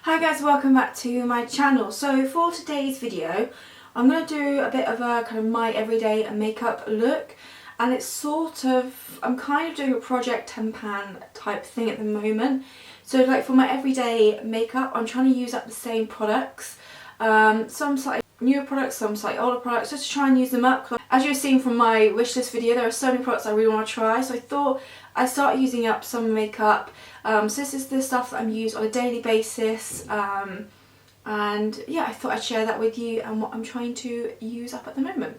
Hi guys, welcome back to my channel. So for today's video, I'm going to do a bit of a kind of my everyday makeup look, and it's sort of, I'm kind of doing a project 10 pan type thing at the moment. So like for my everyday makeup, I'm trying to use up the same products, some slightly newer products, some slightly older products, just to try and use them up. As you've seen from my wishlist video, there are so many products I really want to try, so I thought I'd start using up some makeup. So this is the stuff that I'm used on a daily basis, and yeah, I thought I'd share that with you and what I'm trying to use up at the moment.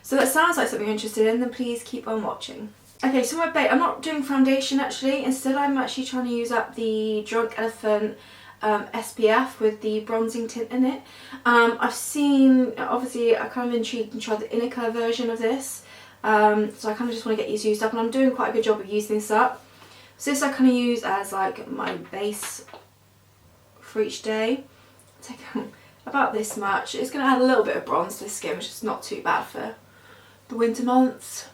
So that sounds like something you're interested in, then please keep on watching. Okay, so my base, I'm not doing foundation actually, instead I'm actually trying to use up the Drunk Elephant SPF with the bronzing tint in it. I've seen, obviously I'm kind of intrigued and try the inner colour version of this, so I kind of just want to get these used up, and I'm doing quite a good job of using this up. So this I kind of use as like my base for each day. Take about this much. It's going to add a little bit of bronze to the skin, which is not too bad for the winter months.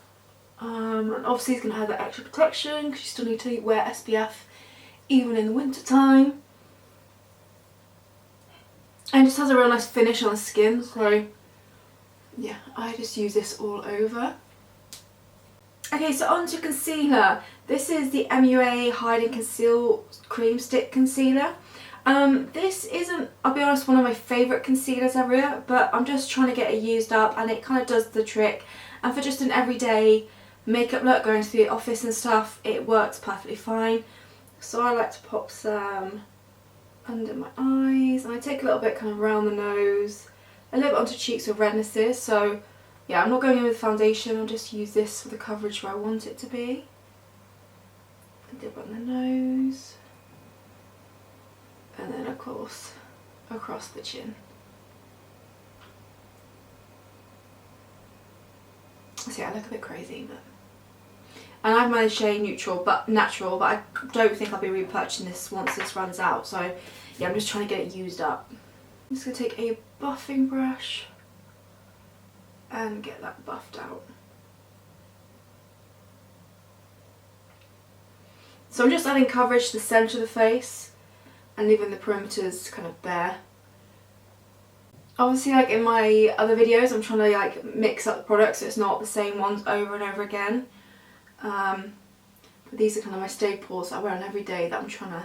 And obviously it's going to have that extra protection because you still need to wear SPF even in the winter time. And it just has a real nice finish on the skin, so yeah, I just use this all over. Okay, so on to concealer. This is the MUA Hide and Conceal Cream Stick Concealer. This isn't, I'll be honest, one of my favourite concealers ever, but I'm just trying to get it used up and it kind of does the trick. And for just an everyday makeup look, going to the office and stuff, it works perfectly fine. So I like to pop some under my eyes, and I take a little bit kind of around the nose, a little bit onto cheeks with rednesses. So yeah, I'm not going in with foundation, I'll just use this for the coverage where I want it to be. A dip on the nose, and then of course across the chin. See, I look a bit crazy, but, and I have my shade neutral but natural, but I don't think I'll be repurchasing this once this runs out. So yeah, I'm just trying to get it used up. I'm just going to take a buffing brush and get that buffed out. So I'm just adding coverage to the centre of the face and leaving the perimeters kind of bare. Obviously, like in my other videos, I'm trying to like mix up the products so it's not the same ones over and over again. But these are kind of my staples I wear on every day that I'm trying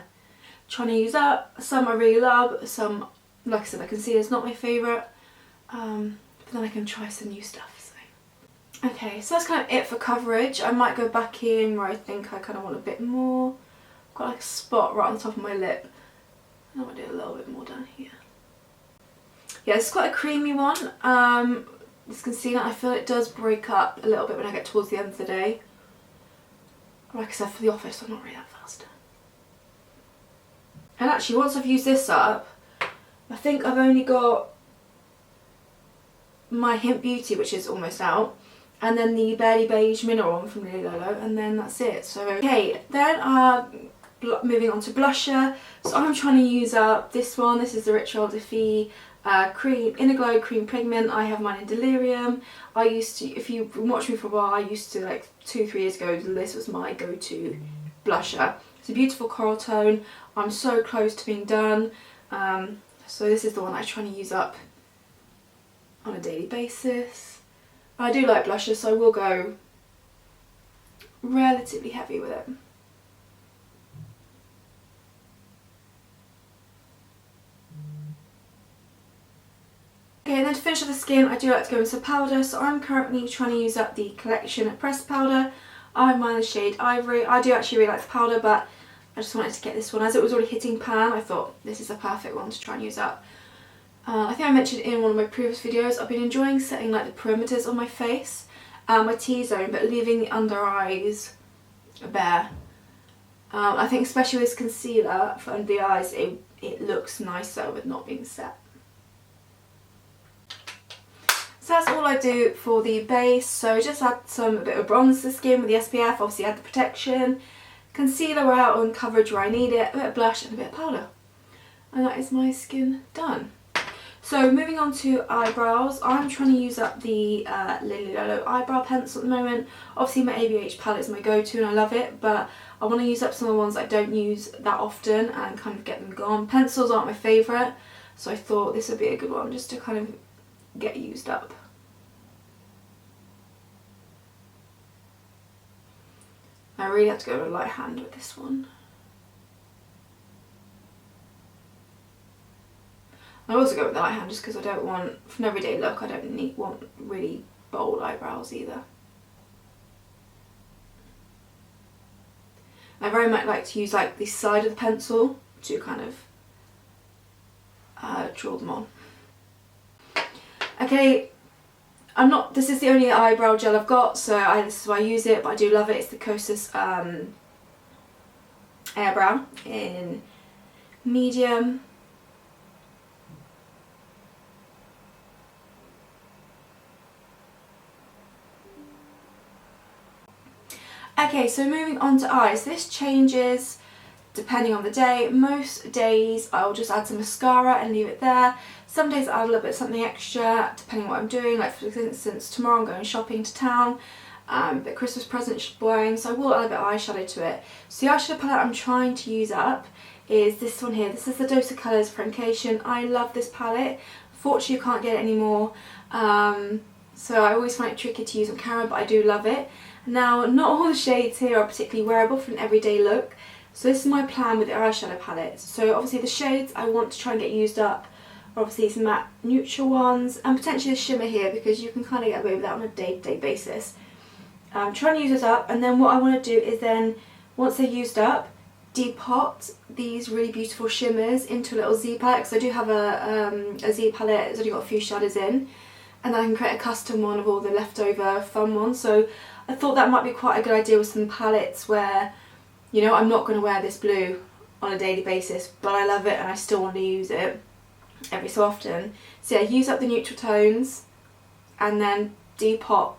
to use up. Some I really love, some, like I said, the concealer's not my favourite. But then I can try some new stuff. So. Okay, so that's kind of it for coverage. I might go back in where I think I kind of want a bit more. I've got like a spot right on the top of my lip. I might do a little bit more down here. Yeah, it's quite a creamy one. This concealer, I feel it does break up a little bit when I get towards the end of the day. Like I said, for the office, I'm not really that fast. And actually, once I've used this up, I think I've only got my Hint Beauty, which is almost out, and then the Barely Beige Mineral one from Lily Lolo, and then that's it. So okay, then moving on to blusher. So I'm trying to use up this one. This is the Ritual de Fille cream Inner Glow cream pigment. I have mine in Delirium. I used to, if you've watched me for a while, I used to, like 2-3 years ago, this was my go-to blusher. It's a beautiful coral tone. I'm so close to being done. So this is the one I try to use up on a daily basis. I do like blushes, so I will go relatively heavy with it. Okay, and then to finish off the skin, I do like to go with some powder. So I'm currently trying to use up the Collection pressed powder. I have mine in the shade Ivory. I do actually really like the powder, but I just wanted to get this one. As it was already hitting pan, I thought this is a perfect one to try and use up. I think I mentioned in one of my previous videos, I've been enjoying setting like the perimeters on my face, my T-zone, but leaving the under eyes bare. I think especially with this concealer for under the eyes, it looks nicer with not being set. So that's all I do for the base. So just add a bit of bronze to the skin with the SPF, obviously add the protection, concealer out on coverage where I need it, a bit of blush and a bit of powder. And that is my skin done. So moving on to eyebrows, I'm trying to use up the Lily Lolo eyebrow pencil at the moment. Obviously my ABH palette is my go-to and I love it, but I want to use up some of the ones I don't use that often and kind of get them gone. Pencils aren't my favourite, so I thought this would be a good one just to kind of get used up. I really have to go with a light hand with this one. I also go with the light hand just because I don't want, for an everyday look, I don't want really bold eyebrows either. I very much like to use like the side of the pencil to kind of draw them on. Okay, this is the only eyebrow gel I've got, so this is why I use it, but I do love it. It's the Kosas Airbrow in medium. Okay, so moving on to eyes. This changes depending on the day. Most days I'll just add some mascara and leave it there. Some days I'll add a little bit of something extra depending on what I'm doing. Like for instance, tomorrow I'm going shopping to town, a bit of Christmas present buying, so I will add a bit of eyeshadow to it. So the eyeshadow palette I'm trying to use up is this one here. This is the Colors Frication. I love this palette. Unfortunately, you can't get it anymore, so I always find it tricky to use on camera, but I do love it. Now, not all the shades here are particularly wearable for an everyday look, so this is my plan with the eyeshadow palette. So obviously the shades I want to try and get used up are obviously these matte neutral ones, and potentially the shimmer here, because you can kind of get away with that on a day-to-day basis. Try and use this up, and then what I want to do is then, once they're used up, depot these really beautiful shimmers into a little Z palette, because I do have a Z palette. It's only got a few shadows in, and then I can create a custom one of all the leftover fun ones. So I thought that might be quite a good idea with some palettes where, you know, I'm not going to wear this blue on a daily basis, but I love it and I still want to use it every so often. So yeah, use up the neutral tones and then depot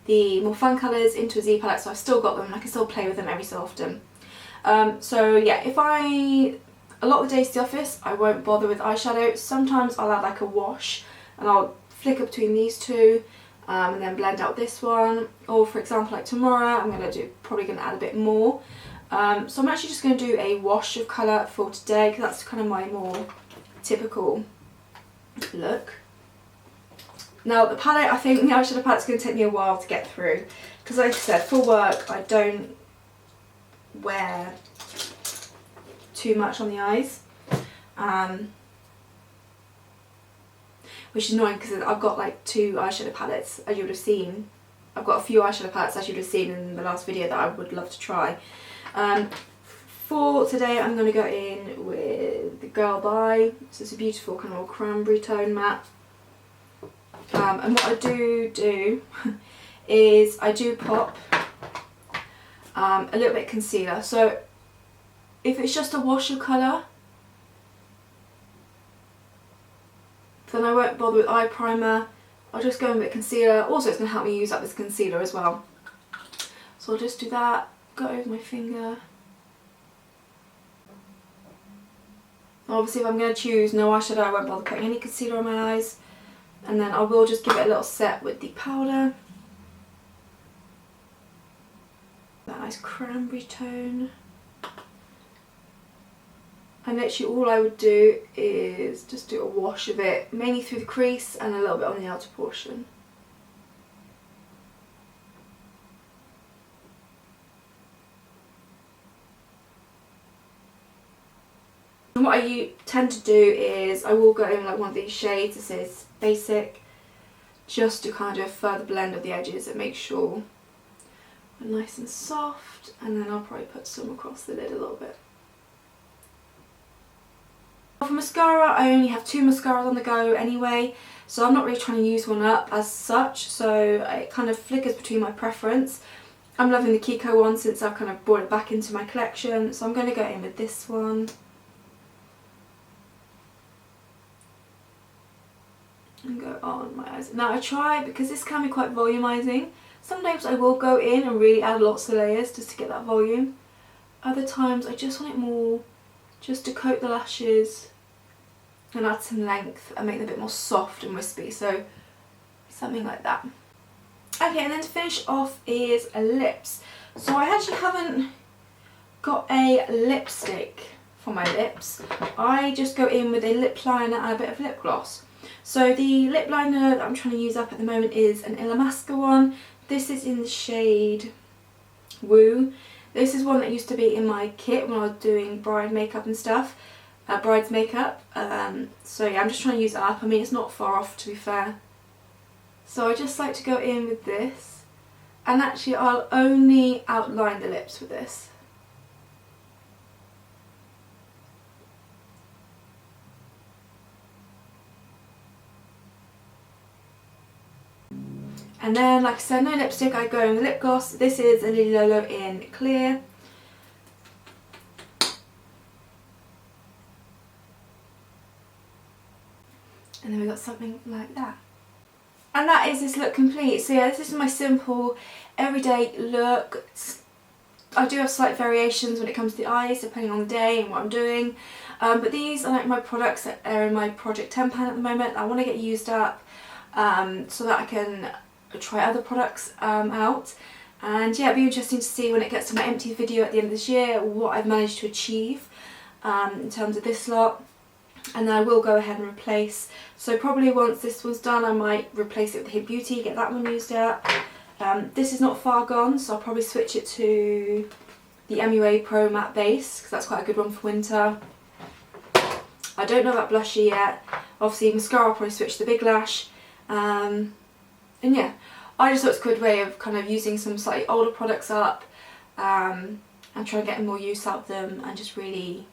the more fun colours into a Z palette, so I've still got them and I can still play with them every so often. So yeah, a lot of the days at the office I won't bother with eyeshadow. Sometimes I'll add like a wash and I'll flicker between these two and then blend out this one. Or for example, like tomorrow I'm probably going to add a bit more. So I'm actually just going to do a wash of colour for today, because that's kind of my more typical look. Now the palette, I think the eyeshadow palette's going to take me a while to get through, because like I said, for work I don't wear too much on the eyes, which is annoying because I've got like 2 eyeshadow palettes, as you would have seen. I've got a few eyeshadow palettes, as you would have seen in the last video, that I would love to try. For today I'm going to go in with the Girl By. So it's a beautiful kind of cranberry tone matte. And what I do is I do pop a little bit of concealer. So if it's just a wash of colour, then I won't bother with eye primer. I'll just go in with concealer. Also, it's going to help me use up this concealer as well. So I'll just do that, go over my finger. Obviously if I'm going to choose no eyeshadow, I won't bother putting any concealer on my eyes. And then I will just give it a little set with the powder. That nice cranberry tone. And literally all I would do is just do a wash of it, mainly through the crease and a little bit on the outer portion. And what I tend to do is I will go in like one of these shades. This is Basic, just to kind of do a further blend of the edges and make sure they're nice and soft, and then I'll probably put some across the lid a little bit. For mascara, I only have 2 mascaras on the go anyway, so I'm not really trying to use one up as such, so it kind of flickers between my preference. I'm loving the Kiko one since I've kind of brought it back into my collection, so I'm going to go in with this one. And go on my eyes. Now I try, because this can be quite volumizing, sometimes I will go in and really add lots of layers just to get that volume. Other times I just want it more just to coat the lashes and add some length and make them a bit more soft and wispy, so something like that. Okay, and then to finish off is lips. So I actually haven't got a lipstick for my lips. I just go in with a lip liner and a bit of lip gloss. So the lip liner that I'm trying to use up at the moment is an Illamasqua one. This is in the shade Woo. This is one that used to be in my kit when I was doing bride makeup and stuff. Bride's makeup. So yeah, I'm just trying to use it up. I mean, it's not far off, to be fair. So I just like to go in with this. And actually I'll only outline the lips with this. And then, like I said, no lipstick, I go in with lip gloss. This is a Lily Lolo in Clear. And then we got something like that. And that is this look complete. So yeah, this is my simple, everyday look. I do have slight variations when it comes to the eyes, depending on the day and what I'm doing. But these are like my products that are in my Project 10 pan at the moment. I want to get used up so that I can try other products out, and yeah, it'd be interesting to see when it gets to my empty video at the end of this year what I've managed to achieve in terms of this lot. And then I will go ahead and replace, so probably once this was done I might replace it with Hint Beauty, get that one used up. This is not far gone, so I'll probably switch it to the MUA Pro Matte Base because that's quite a good one for winter. I don't know about blusher yet. Obviously mascara I'll probably switch to the Big Lash. And yeah, I just thought it's a good way of kind of using some slightly older products up and trying to get more use out of them and just really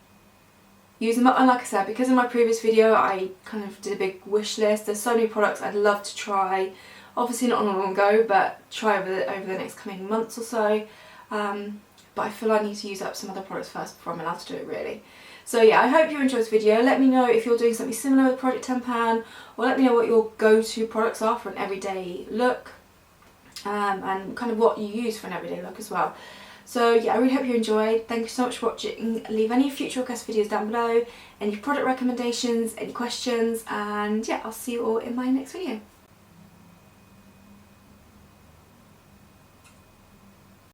use them up. And like I said, because in my previous video I kind of did a big wish list. There's so many products I'd love to try, obviously not on a long go, but try over the next coming months or so. But I feel I need to use up some other products first before I'm allowed to do it, really. So yeah, I hope you enjoyed this video. Let me know if you're doing something similar with Project 10 pan, or let me know what your go-to products are for an everyday look, and kind of what you use for an everyday look as well. So yeah, I really hope you enjoyed. Thank you so much for watching. Leave any future request videos down below, any product recommendations, any questions, and yeah, I'll see you all in my next video.